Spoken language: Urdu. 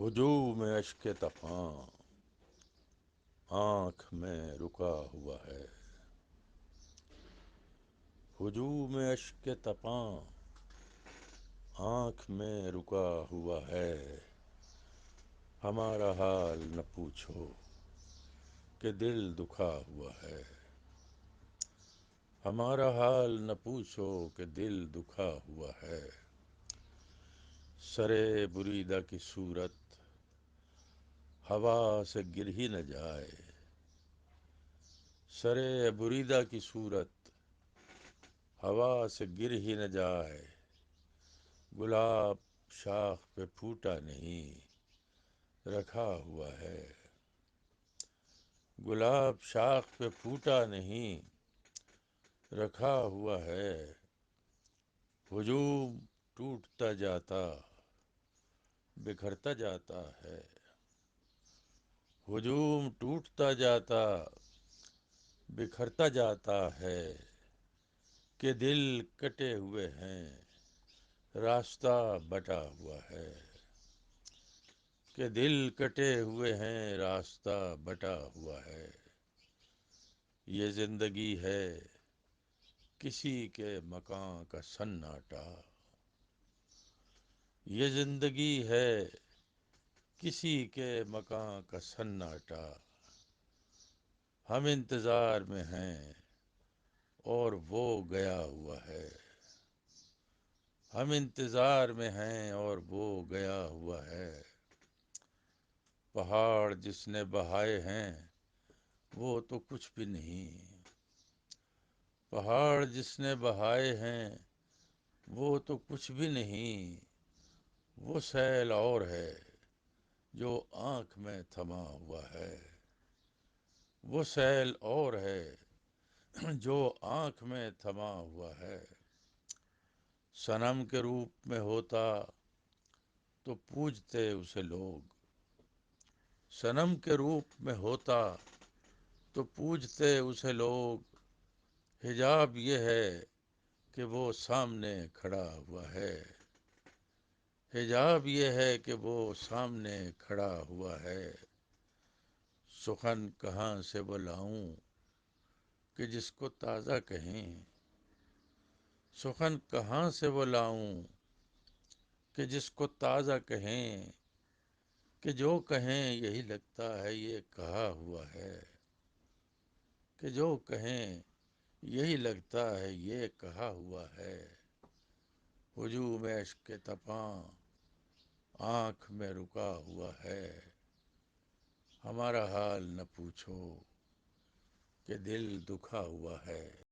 ہجوم اشک طفاں آنکھ میں رکا ہوا ہے۔ ہجوم اشک طفاں آنکھ میں رکا ہوا ہے۔ ہمارا حال نہ پوچھو کہ دل دکھا ہوا ہے۔ ہمارا حال نہ پوچھو کہ دل دکھا ہوا ہے۔ سرے بریدہ کی صورت ہوا سے گر ہی نہ جائے۔ سرے بریدہ کی صورت ہوا سے گر ہی نہ جائے۔ گلاب شاخ پہ پھوٹا نہیں رکھا ہوا ہے۔ گلاب شاخ پہ پھوٹا نہیں رکھا ہوا ہے۔ ہجوم ٹوٹتا جاتا بکھرتا جاتا ہے۔ ہجوم ٹوٹتا جاتا بکھرتا جاتا ہے۔ کہ دل کٹے ہوئے ہیں راستہ بٹا ہوا ہے۔ کہ دل کٹے ہوئے ہیں راستہ بٹا ہوا ہے۔ یہ زندگی ہے کسی کے مکاں کا سناٹا۔ یہ زندگی ہے کسی کے مکاں کا سناٹا۔ ہم انتظار میں ہیں اور وہ گیا ہوا ہے۔ ہم انتظار میں ہیں اور وہ گیا ہوا ہے۔ پہاڑ جس نے بہائے ہیں وہ تو کچھ بھی نہیں۔ پہاڑ جس نے بہائے ہیں وہ تو کچھ بھی نہیں۔ وہ سیل اور ہے جو آنکھ میں تھما ہوا ہے۔ وہ سیل اور ہے جو آنکھ میں تھما ہوا ہے۔ صنم کے روپ میں ہوتا تو پوجتے اسے لوگ۔ صنم کے روپ میں ہوتا تو پوجتے اسے لوگ۔ حجاب یہ ہے کہ وہ سامنے کھڑا ہوا ہے۔ حجاب یہ ہے کہ وہ سامنے کھڑا ہوا ہے۔ سخن کہاں سے وہ لاؤں کہ جس کو تازہ کہیں۔ سخن کہاں سے وہ لاؤں کہ جس کو تازہ کہیں۔ کہ جو کہیں یہی لگتا ہے یہ کہا ہوا ہے۔ کہ جو کہیں یہی لگتا ہے یہ کہا ہوا ہے۔ ہجوم اشک طفاں آنکھ میں رکا ہوا ہے۔ ہمارا حال نہ پوچھو کہ دل دکھا ہوا ہے۔